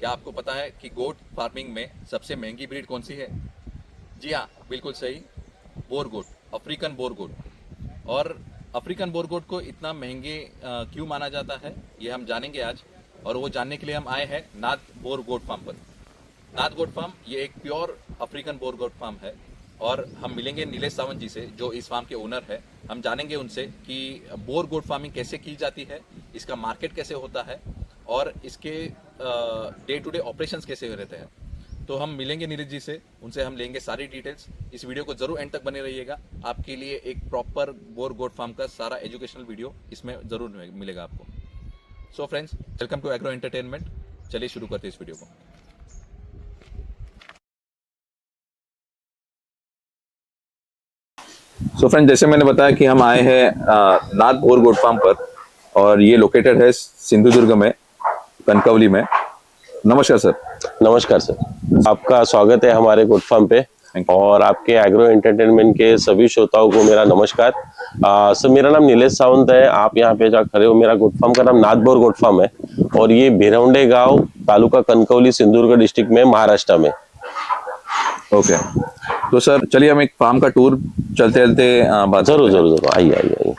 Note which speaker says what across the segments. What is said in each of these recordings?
Speaker 1: क्या आपको पता है कि गोट फार्मिंग में सबसे महंगी ब्रीड कौन सी है? जी हाँ, बिल्कुल सही, बोर गोट, अफ्रीकन बोर गोट। और अफ्रीकन बोर गोट को इतना महंगे क्यों माना जाता है, ये हम जानेंगे आज। और वो जानने के लिए हम आए हैं नाथ बोर गोट फार्म पर। नाथ गोट फार्म ये एक pure African Boer goat farm है। और हम मिलेंगे नीलेश सावंत जी से, जो इस फार्म के ओनर है। हम जानेंगे उनसे कि बोर गोट फार्मिंग कैसे की जाती है, इसका मार्केट कैसे होता है, और इसके डे टू डे ऑपरेशंस कैसे रहते हैं। तो हम मिलेंगे नीरज जी से, उनसे हम लेंगे सारी डिटेल्स। इस वीडियो को जरूर एंड तक बने रहिएगा, आपके लिए एक प्रॉपर बोर गोट फार्म का सारा एजुकेशनल वीडियो इसमें जरूर मिलेगा आपको। So friends, welcome to agro entertainment. चलिए शुरू करते हैं इस वीडियो को। सो फ्रेंड्स, जैसे मैंने बताया कि हम आए हैं नाथ बोर गोट फार्म पर, और ये लोकेटेड है सिंधुदुर्ग में, कनकवली में। नमस्कार सर।
Speaker 2: नमस्कार सर, आपका स्वागत है हमारे गोट फार्म पे। और आपके एग्रो एंटरटेनमेंट के सभी श्रोताओं को मेरा नमस्कार। सर, मेरा नाम नीलेश सावंत है। आप यहाँ पे जा खड़े हो, मेरा गोट फार्म का नाम नाथ बोर गोट फार्म है, और ये भिरवंडे गांव, तालुका कनकवली, सिंधुदुर्ग डिस्ट्रिक्ट में, महाराष्ट्र में।
Speaker 1: ओके, तो सर चलिए हम एक फार्म का टूर चलते चलते बात
Speaker 2: जरूर जरूर जरूर, आइए आइए आइए।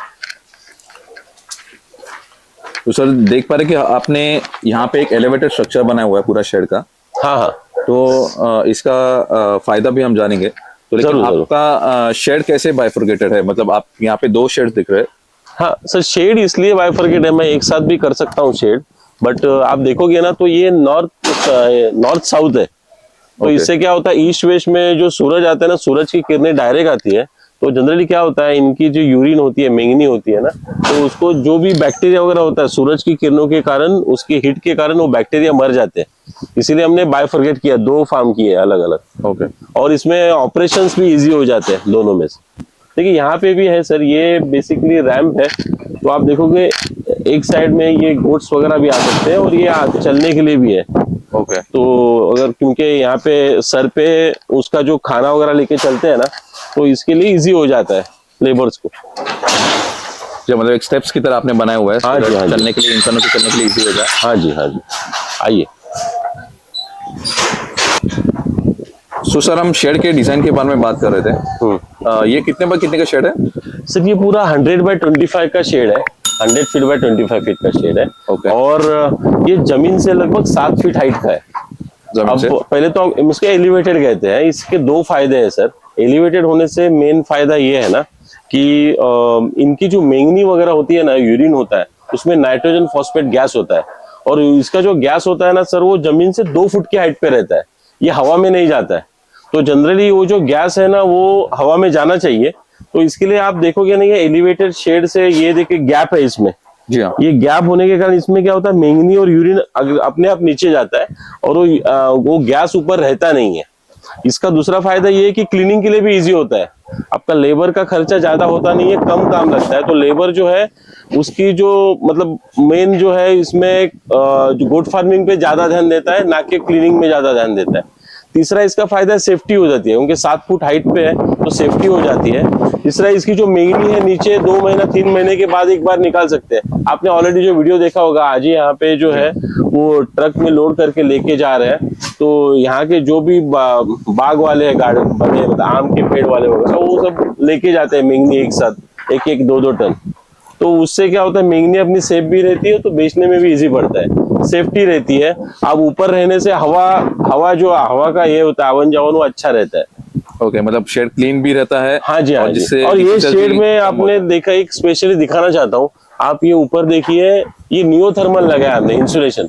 Speaker 1: तो सर देख पा रहे कि आपने यहाँ पे एक एलिवेटेड स्ट्रक्चर बनाया हुआ है पूरा शेड का।
Speaker 2: हाँ हाँ,
Speaker 1: तो इसका फायदा भी हम जानेंगे। तो लेकिन
Speaker 2: जरूर, जरूर।
Speaker 1: आपका शेड कैसे बाइफरकेटेड है? मतलब आप यहाँ पे दो शेड दिख रहे हैं।
Speaker 2: हाँ सर, शेड इसलिए बाइफरकेट है, मैं एक साथ भी कर सकता हूँ शेड, बट आप देखोगे ना तो ये नॉर्थ साउथ है। तो
Speaker 1: Okay.
Speaker 2: इससे क्या होता है, ईस्ट वेस्ट में जो सूरज आता है ना, सूरज की किरणें डायरेक्ट आती है। तो जनरली क्या होता है, इनकी जो यूरिन होती है, मैंगनी होती है ना, तो उसको जो भी बैक्टीरिया वगैरह होता है, सूरज की किरणों के कारण, उसकी हीट के कारण वो बैक्टीरिया मर जाते हैं। इसीलिए हमने बाइफरकेट किया, दो फार्म किए अलग अलग।
Speaker 1: ओके।
Speaker 2: और इसमें ऑपरेशंस भी इजी हो जाते हैं दोनों में से। देखिए यहाँ पे भी है सर, ये बेसिकली रैंप है। तो आप देखोगे एक साइड में ये गोट्स वगैरह भी आ सकते हैं, और ये चलने के लिए भी है।
Speaker 1: ओके।
Speaker 2: तो अगर, क्योंकि यहाँ पे सर पे उसका जो खाना वगैरह लेके चलते हैं ना, तो इसके लिए इजी हो जाता है लेबर्स को।
Speaker 1: जो मतलब एक स्टेप्स की तरह आपने बनाया हुआ है।
Speaker 2: हाँ जी, हाँ जी।
Speaker 1: चलने के लिए, इंसानों के चलने के लिए इजी हो जाए।
Speaker 2: हाँ जी, हाँ जी, आइए।
Speaker 1: सो सर, हम शेड के डिजाइन के बारे में बात कर रहे थे। ये कितने बाय कितने का शेड है?
Speaker 2: सर ये पूरा 100 बाय 25 का शेड है, 100 फीट बाय 25 फीट का शेड है।
Speaker 1: Okay.
Speaker 2: और ये जमीन से लगभग 7 फीट हाइट का है। अब पहले तो हम इसके एलिवेटेड कहते हैं। इसके दो फायदे हैं सर। एलिवेटेड होने से मेन फायदा ये है ना कि इनकी जो मैंगनी वगैरह होती है ना, यूरिन होता है, उसमें नाइट्रोजन फॉस्फेट गैस होता है। और इसका जो गैस होता है ना सर, वो जमीन से 2 फुट की हाइट पे रहता है, ये हवा में नहीं जाता है। तो जनरली वो जो गैस है ना, वो हवा में जाना चाहिए। तो इसके लिए आप देखोगे ना, ये एलिवेटेड शेड से, ये देखिए गैप है इसमें।
Speaker 1: जी हाँ।
Speaker 2: ये गैप होने के कारण इसमें क्या होता है, मैंगनी और यूरिन अपने आप नीचे जाता है, और वो गैस ऊपर रहता नहीं है। इसका दूसरा फायदा ये है कि क्लीनिंग के लिए भी इजी होता है। आपका लेबर का खर्चा ज्यादा होता नहीं है, कम काम लगता है। तो लेबर जो है उसकी जो मतलब मेन जो है इसमें जो गोट फार्मिंग पे ज्यादा ध्यान देता है, ना कि क्लीनिंग में ज्यादा ध्यान देता है। तीसरा इसका फायदा सेफ्टी हो जाती है, क्योंकि 7 फुट हाइट पे है तो सेफ्टी हो जाती है। तीसरा इसकी जो मैंगनी है नीचे 2 महीना 3 महीने के बाद एक बार निकाल सकते हैं। आपने ऑलरेडी जो वीडियो देखा होगा, आज ही यहाँ पे जो है वो ट्रक में लोड करके लेके जा रहे हैं। तो यहाँ के जो भी बाग वाले हैं, गार्डन बने, मतलब आम के पेड़ वाले वगैरह, वो सब लेके जाते हैं मैंगनी एक साथ, एक एक 2-2 टन। तो उससे क्या होता है, मैंगनी अपनी सेफ भी रहती है, तो बेचने में भी इजी पड़ता है, सेफ्टी रहती है। अब ऊपर रहने से हवा का ये होता है, आवन जावन, वो अच्छा रहता है।
Speaker 1: ओके, मतलब शेड क्लीन भी रहता है।
Speaker 2: हाँ जी, हाँ
Speaker 1: और
Speaker 2: जी। और ये शेड में आपने देखा, एक स्पेशली दिखाना चाहता हूँ, आप ये ऊपर देखिए, ये नियोथर्मल लगाया हमने, इंसुलेशन।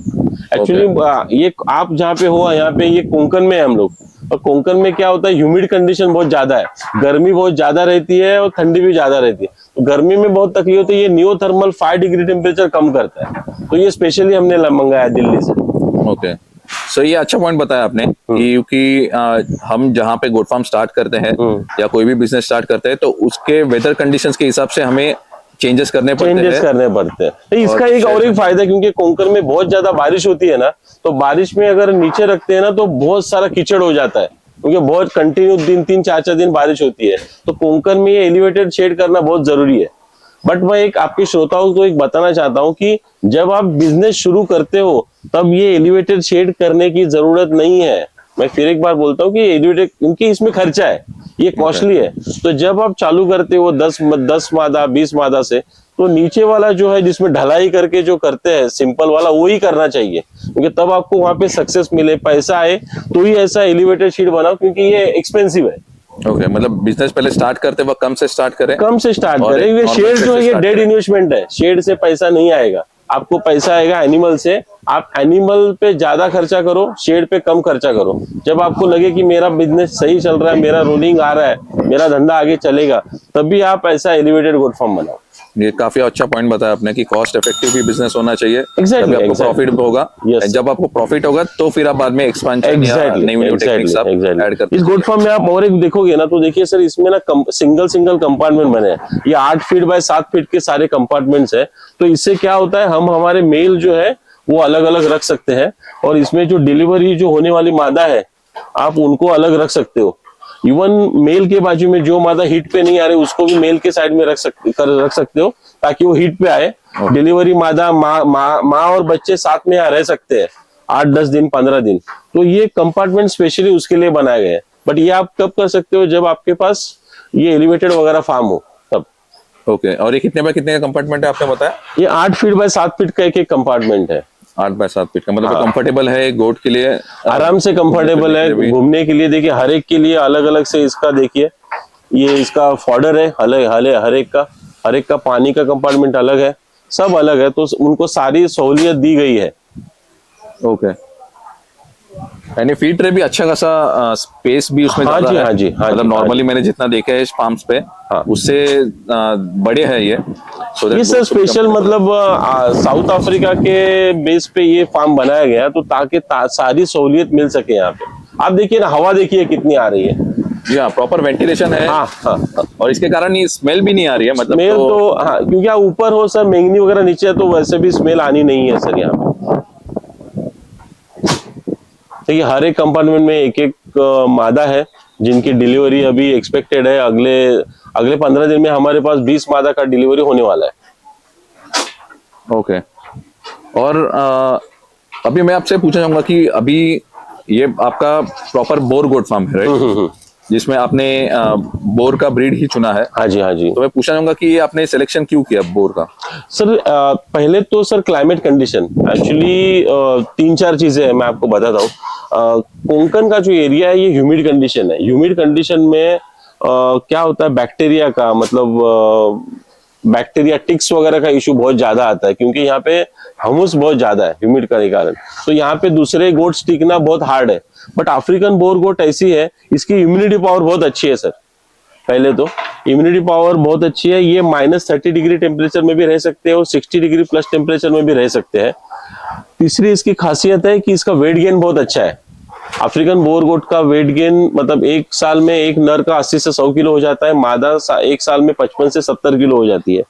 Speaker 2: एक्चुअली ये आप जहाँ पे हो, यहाँ पे ये कोंकण में है हम लोग। और कोंकण में क्या होता है, ह्यूमिड कंडीशन बहुत ज्यादा है, गर्मी बहुत ज्यादा रहती है और ठंडी भी ज्यादा रहती है। तो गर्मी में बहुत तकलीफ होती है। ये नियोथर्मल 5 डिग्री टेम्परेचर कम करता है। तो ये स्पेशली हमने मंगाया दिल्ली से।
Speaker 1: ओके, सो ये अच्छा पॉइंट बताया आपने, क्योंकि हम जहाँ पे गोट फार्म स्टार्ट करते हैं या कोई भी बिजनेस स्टार्ट करते हैं, तो उसके वेदर कंडीशंस के हिसाब से हमें चेंजेस करने पड़ते हैं।
Speaker 2: इसका एक और एक फायदा, क्योंकि कोंकण में बहुत ज्यादा बारिश होती है ना, तो बारिश में अगर नीचे रखते हैं ना, तो बहुत सारा कीचड़ हो जाता है, क्योंकि बहुत कंटिन्यू 3-3, 4-4 दिन बारिश होती है। तो कोंकण में ये एलिवेटेड शेड करना बहुत जरूरी है। बट मैं एक आपके श्रोताओं को एक बताना चाहता हूँ कि जब आप बिजनेस शुरू करते हो तब ये एलिवेटेड शेड करने की जरूरत नहीं है। मैं फिर एक बार बोलता हूँ कि एलिवेटेड, क्योंकि इसमें खर्चा है, ये कॉस्टली है। तो जब आप चालू करते हो 10 मादा 20 मादा से, तो नीचे वाला जो है जिसमें ढलाई करके जो करते हैं सिंपल वाला, वो ही करना चाहिए, क्योंकि तब आपको वहां पे सक्सेस मिले, पैसा आए। तो ही ऐसा एलिवेटेड शीट बनाओ, क्योंकि ये एक्सपेंसिव है।
Speaker 1: ओके, मतलब बिजनेस पहले स्टार्ट करते वक्त कम से स्टार्ट करें,
Speaker 2: कम से स्टार्ट
Speaker 1: और
Speaker 2: करें।
Speaker 1: एक
Speaker 2: ये
Speaker 1: normal
Speaker 2: शेड
Speaker 1: से
Speaker 2: जो है ये
Speaker 1: start
Speaker 2: डेड
Speaker 1: करें।
Speaker 2: इन्वेस्टमेंट है, शेड से पैसा नहीं आएगा। आपको पैसा आएगा एनिमल से। आप एनिमल पे ज्यादा खर्चा करो, शेड पे कम खर्चा करो। जब आपको लगे कि मेरा बिजनेस सही चल रहा है, मेरा रोलिंग आ रहा है, मेरा धंधा आगे चलेगा, तभी आप ऐसा एलिवेटेड गोट फार्म बनाओ।
Speaker 1: ये काफी अच्छा पॉइंट बताया आपने कि कॉस्ट इफेक्टिव भी बिजनेस होना चाहिए,
Speaker 2: Exactly,
Speaker 1: तभी आपको
Speaker 2: exactly.
Speaker 1: प्रॉफिट होगा।
Speaker 2: Yes.
Speaker 1: जब आपको प्रॉफिट होगा तो फिर आप बाद में एक्सपेंशन या न्यू टेक्निक्स आप ऐड करते
Speaker 2: इस गोट फार्म में आप और एक देखोगे ना, तो देखिए सर, इसमें ना सिंगल कंपार्टमेंट बने हैं। ये 8 फीट बाय 7 फीट के सारे कंपार्टमेंट्स है। तो इससे क्या होता है, हम हमारे मेल जो है वो अलग अलग रख सकते हैं, और इसमें जो डिलीवरी जो होने वाली मादा है आप उनको अलग रख सकते हो। इवन मेल के बाजू में जो मादा हीट पे नहीं आ रही उसको भी मेल के साइड में रख सकते हो, ताकि वो हीट पे आए। डिलीवरी मादा माँ और बच्चे साथ में यहाँ रह सकते हैं 8-10 दिन 15 दिन। तो ये कंपार्टमेंट स्पेशली उसके लिए बनाए गए हैं। बट ये आप कब कर सकते हो, जब आपके पास ये एलिवेटेड वगैरह फार्म हो तब।
Speaker 1: ओके, और ये कितने बाय कितने का कंपार्टमेंट है आपने बताया?
Speaker 2: ये 8 फीट बाय 7 फीट का एक कंपार्टमेंट है।
Speaker 1: 8 बाय 7 फीट का, मतलब कंफर्टेबल है गोट के लिए,
Speaker 2: आराम से कंफर्टेबल है घूमने के लिए। देखिए हर एक के लिए अलग अलग से इसका, देखिए ये इसका फॉर्डर है हर एक का पानी का कंपार्टमेंट अलग है, सब अलग है। तो उनको सारी सहूलियत दी गई है।
Speaker 1: ओके, यानी फीड ट्रे भी अच्छा खासा स्पेस भी उसमें
Speaker 2: हाँ
Speaker 1: ज्यादा
Speaker 2: जी,
Speaker 1: है।
Speaker 2: हाँ जी, हाँ
Speaker 1: मतलब
Speaker 2: जी,
Speaker 1: नॉर्मली मैंने जितना देखा है फार्म्स पे,
Speaker 2: हाँ।
Speaker 1: उससे बड़े है ये।
Speaker 2: ये सर स्पेशल मतलब साउथ अफ्रीका के बेस पे ये फार्म बनाया गया, तो ताकि सारी सहूलियत मिल सके यहाँ पे। आप देखिए ना, हवा देखिए कितनी आ रही है।
Speaker 1: जी हाँ, प्रॉपर वेंटिलेशन है।
Speaker 2: हाँ हाँ,
Speaker 1: और इसके कारण ये स्मेल भी नहीं आ रही है, मतलब
Speaker 2: स्मेल तो हाँ, क्योंकि आप ऊपर हो सर, मैंगनी वगैरह नीचे है, तो वैसे भी स्मेल आनी नहीं है सर यहाँ पे। देखिए हर एक कंपार्टमेंट में एक मादा है जिनकी डिलीवरी अभी एक्सपेक्टेड है। अगले 15 दिन में हमारे पास 20 मादा का डिलीवरी होने वाला है।
Speaker 1: ओके, और अभी मैं आपसे पूछना चाहूंगा कि अभी ये आपका प्रॉपर बोर गोट फार्म है, राइट? जिसमें आपने बोर का ब्रीड ही चुना है।
Speaker 2: हाँ जी, हाँ जी।
Speaker 1: तो मैं पूछना चाहूंगा कि ये आपने सिलेक्शन क्यों किया बोर का?
Speaker 2: सर पहले तो सर क्लाइमेट कंडीशन, एक्चुअली 3-4 चीजें हैं, मैं आपको बताता हूँ। कोंकण का जो एरिया है ये ह्यूमिड कंडीशन है। ह्यूमिड कंडीशन में क्या होता है, बैक्टीरिया का मतलब बैक्टीरिया टिक्स वगैरह का इशू बहुत ज्यादा आता है, क्योंकि यहाँ पे ह्यूमस बहुत ज्यादा है ह्यूमिड के कारण। तो यहाँ पे दूसरे गोट्स टिकना बहुत हार्ड है। बट अफ्रीकन बोर गोट ऐसी है, इसकी इम्यूनिटी पावर बहुत अच्छी है सर। पहले तो इम्यूनिटी पावर बहुत अच्छी है। ये -30 डिग्री टेम्परेचर में भी रह सकते हैं और 60 डिग्री प्लस टेम्परेचर में भी रह सकते हैं। तीसरी इसकी खासियत है कि इसका वेट गेन बहुत अच्छा है। अफ्रीकन बोर गोट का वेट गेन मतलब एक साल में एक नर का 80 से 100 किलो हो जाता है, मादा एक साल में 55 से 70 किलो हो जाती है।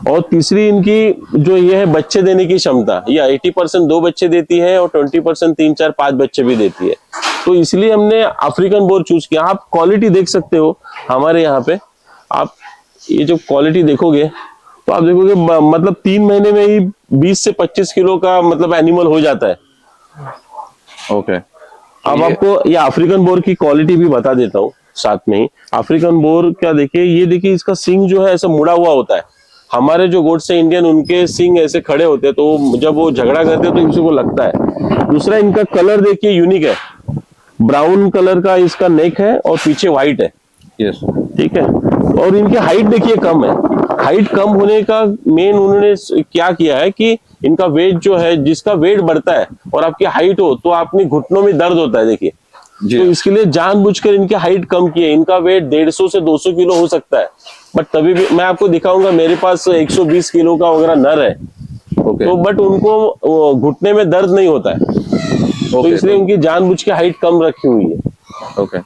Speaker 2: और तीसरी इनकी जो ये है बच्चे देने की क्षमता, ये 80% 2 बच्चे देती है और 20% 3-4-5 बच्चे भी देती है। तो इसलिए हमने अफ्रीकन बोर चूज किया। आप क्वालिटी देख सकते हो हमारे यहाँ पे, आप ये जो क्वालिटी देखोगे तो आप देखोगे मतलब 3 महीने में ही 20 से 25 किलो का मतलब एनिमल हो जाता है।
Speaker 1: ओके,
Speaker 2: अब आपको ये अफ्रीकन बोर की क्वालिटी भी बता देता हूँ साथ में ही। अफ्रीकन बोर क्या, देखिए ये देखिए इसका सिंग जो है ऐसा मुड़ा हुआ होता है। हमारे जो गोट्स है इंडियन, उनके सिंग ऐसे खड़े होते हैं, तो जब वो झगड़ा करते हैं तो इसी को लगता है। दूसरा इनका कलर देखिए यूनिक है, ब्राउन कलर का इसका नेक है और पीछे व्हाइट है।
Speaker 1: यस,
Speaker 2: ठीक है। और इनकी हाइट देखिए कम है। हाइट कम होने का मेन उन्होंने क्या किया है कि इनका वेट जो है, जिसका वेट बढ़ता है और आपकी हाइट हो तो आपने घुटनों में दर्द होता है, देखिए। तो इसके लिए जानबूझकर इनकी हाइट कम की है। इनका वेट 150 से 200 किलो हो सकता है, बट तभी भी मैं आपको दिखाऊंगा, मेरे पास 120 किलो का वगैरह नर है।
Speaker 1: ओके,
Speaker 2: तो बट उनको घुटने में दर्द नहीं होता है, तो इसलिए उनकी जानबूझ के हाइट कम रखी हुई है।
Speaker 1: ओके,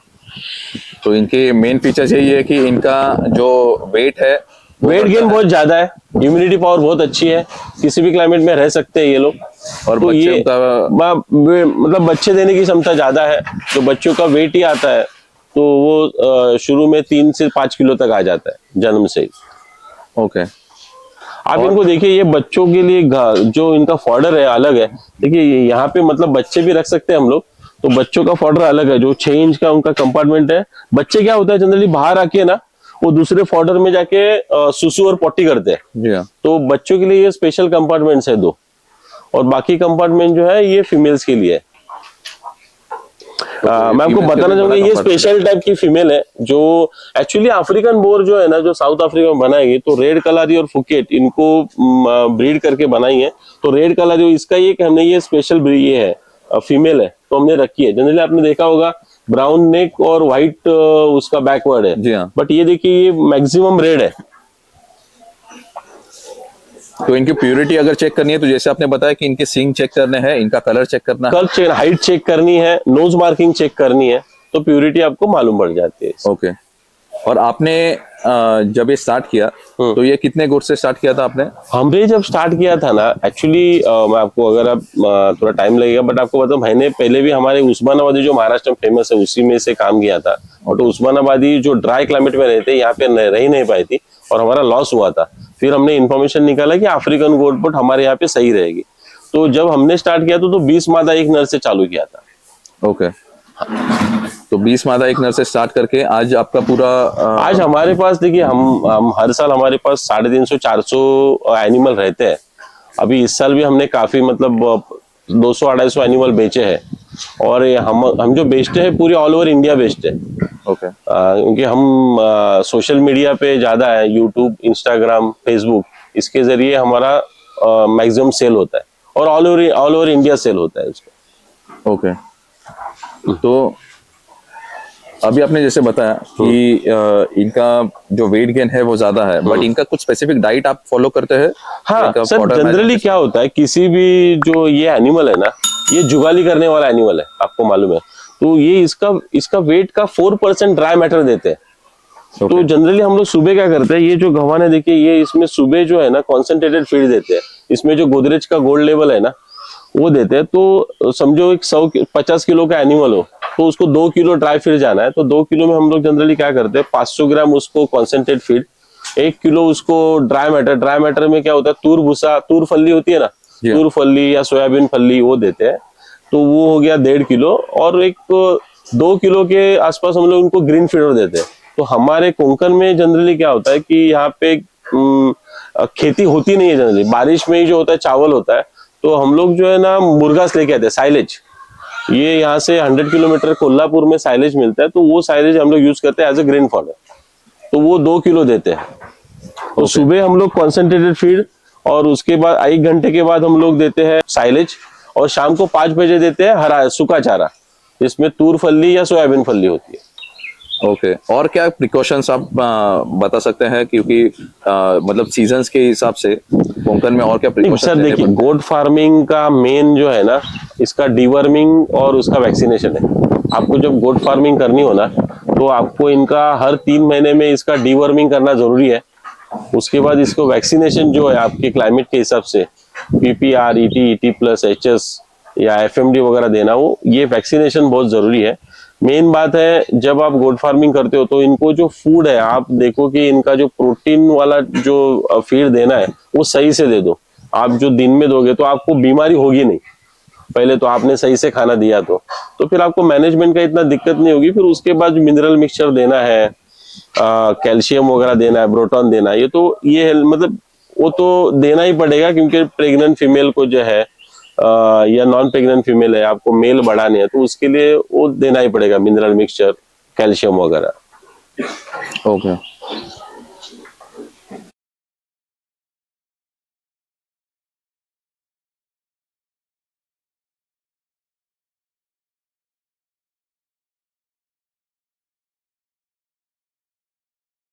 Speaker 1: तो इनके मेन फीचर्स यही है कि इनका जो वेट है,
Speaker 2: वेट गेन बहुत ज्यादा है, इम्यूनिटी पावर बहुत अच्छी है, किसी भी क्लाइमेट में रह सकते हैं ये लोग।
Speaker 1: और
Speaker 2: तो ये
Speaker 1: बच्चों
Speaker 2: मतलब बच्चे देने की क्षमता ज्यादा है। तो बच्चों का वेट ही आता है, तो वो शुरू में 3 से 5 किलो तक आ जाता है जन्म से ही।
Speaker 1: ओके,
Speaker 2: आप इनको देखिए, ये बच्चों के लिए जो इनका फॉर्डर है अलग है। देखिए यहाँ पे मतलब बच्चे भी रख सकते हैं हम लोग, तो बच्चों का फॉर्डर अलग है, जो 6 इंच का उनका कंपार्टमेंट है। बच्चे क्या होता है जनरली बाहर आके ना वो दूसरे फॉर्डर में जाके सुसु और पोटी करते हैं।
Speaker 1: जी हाँ।
Speaker 2: तो बच्चों के लिए ये स्पेशल कंपार्टमेंट्स है 2, और बाकी कंपार्टमेंट जो है ये फीमेल्स के लिए है। मैं आपको बताना चाहूंगा ये स्पेशल टाइप की फीमेल है, जो एक्चुअली अफ्रीकन बोर जो है ना, जो साउथ अफ्रीका में बनाई है, तो रेड कलारी और फुकेट इनको ब्रीड करके बनाई है। तो रेड कलारी इसका ये कि हमने ये स्पेशल ये है फीमेल है तो हमने रखी है। जनरली आपने देखा होगा ब्राउन नेक और व्हाइट उसका बैकवर्ड है।
Speaker 1: जी हाँ।
Speaker 2: बट ये देखिए ये मैक्सिमम रेड है।
Speaker 1: तो इनकी प्योरिटी अगर चेक करनी है तो जैसे आपने बताया कि इनके सींग चेक करने हैं, इनका कलर चेक करना है,
Speaker 2: कलर चेक, हाइट चेक करनी है, नोज मार्किंग चेक करनी है, तो प्योरिटी आपको मालूम पड़ जाती है।
Speaker 1: ओके। और आपने जब ये स्टार्ट किया तो ये कितने गोट से स्टार्ट किया था आपने?
Speaker 2: हमने जब स्टार्ट किया था ना, एक्चुअली मैं आपको अगर आप थोड़ा टाइम लगेगा बट आपको बताऊं, महीने पहले भी हमारे उस्मानाबादी जो महाराष्ट्र में फेमस है उसी में से काम किया था। और तो उस्मानाबादी जो ड्राई क्लाइमेट में रहते यहाँ पे रह नहीं पाई थी और हमारा लॉस हुआ था। फिर हमने इन्फॉर्मेशन निकाला कि अफ्रीकन गोट बट हमारे यहाँ पे सही रहेगी। तो जब हमने स्टार्ट किया तो 20 मादा एक नर से चालू किया था।
Speaker 1: ओके। तो 20 मादा एक नर से स्टार्ट करके आज आपका पूरा
Speaker 2: आज हमारे पास देखिए हम हर साल हमारे पास 350-400 एनिमल रहते हैं। अभी इस साल भी हमने काफी मतलब 200-250 एनिमल बेचे हैं। और हम जो बेचते हैं पूरे ऑल ओवर इंडिया बेचते हैं।
Speaker 1: ओके।
Speaker 2: क्योंकि हम सोशल मीडिया पे ज्यादा है, यूट्यूब, इंस्टाग्राम, फेसबुक, इसके जरिए हमारा मैक्सिमम सेल होता है और ऑल ओवर इंडिया सेल होता है उसका।
Speaker 1: ओके। तो अभी आपने जैसे बताया कि इनका जो वेट गेन है वो ज्यादा है, बट इनका कुछ स्पेसिफिक डाइट आप फॉलो करते हैं?
Speaker 2: हाँ सर, जनरली क्या होता है किसी भी जो ये एनिमल है ना, ये जुगाली करने वाला एनिमल है, आपको मालूम है। तो ये इसका वेट का 4% ड्राई मैटर देते हैं। तो जनरली हम लोग सुबह क्या करते हैं, ये जो गवान है देखिए, ये इसमें सुबह जो है ना कॉन्सेंट्रेटेड फीड देते हैं। इसमें जो गोदरेज का गोल्ड लेवल है ना वो देते हैं। तो समझो एक 150 किलो का एनिमल हो तो उसको 2 किलो ड्राई फीड जाना है। तो 2 किलो में हम लोग जनरली क्या करते हैं, 500 ग्राम उसको कॉन्सेंट्रेट फीड, 1 किलो उसको ड्राई मैटर में क्या होता है, तूर भूसा, तूर फल्ली होती है ना, तूर फल्ली या सोयाबीन फल्ली, वो देते हैं। तो वो हो गया 1.5 किलो। और एक 2 किलो के आसपास हम लोग उनको ग्रीन फीडर देते हैं। तो हमारे कोंकण में जनरली क्या होता है कि यहाँ पे खेती होती नहीं है, जनरली बारिश में ही जो होता है चावल होता है। तो हम लोग जो है ना मुर्गास लेके आते हैं, साइलेज। ये यहाँ से 100 किलोमीटर कोल्हापुर में साइलेज मिलता है, तो वो साइलेज हम लोग यूज करते हैं एज ए ग्रेन फॉडर। तो वो 2 किलो देते हैं। तो सुबह हम लोग कॉन्सेंट्रेटेड फीड, और उसके बाद 1 घंटे के बाद हम लोग देते हैं साइलेज, और शाम को 5 बजे देते हैं हरा सूखा चारा, जिसमें तूर फल्ली या सोयाबीन फल्ली होती है।
Speaker 1: ओके। और क्या प्रिकॉशंस आप बता सकते हैं, क्योंकि मतलब सीजन्स के हिसाब से कोंकण में और क्या प्रिकॉशंस?
Speaker 2: सर देखिए, गोट फार्मिंग का मेन जो है ना, इसका डीवर्मिंग और उसका वैक्सीनेशन है। आपको जब गोट फार्मिंग करनी हो ना, तो आपको इनका हर 3 महीने में इसका डीवर्मिंग करना जरूरी है। उसके बाद इसको वैक्सीनेशन जो है आपके क्लाइमेट के हिसाब से PPR, ET+, HS या FMD वगैरह देना, वो ये वैक्सीनेशन बहुत जरूरी है। मेन बात है, जब आप गोट फार्मिंग करते हो तो इनको जो फूड है, आप देखो कि इनका जो प्रोटीन वाला जो फीड देना है वो सही से दे दो। आप जो दिन में दोगे तो आपको बीमारी होगी नहीं, पहले तो आपने सही से खाना दिया तो फिर आपको मैनेजमेंट का इतना दिक्कत नहीं होगी। फिर उसके बाद मिनरल मिक्सचर देना है, कैल्शियम वगैरह देना है, ब्रोटॉन देना है, ये मतलब वो तो देना ही पड़ेगा, क्योंकि प्रेग्नेंट फीमेल को जो है या नॉन प्रेग्नेंट फीमेल है, आपको मेल बढ़ाने हैं, तो उसके लिए वो देना ही पड़ेगा मिनरल मिक्सचर, कैल्शियम वगैरह।
Speaker 1: ओके।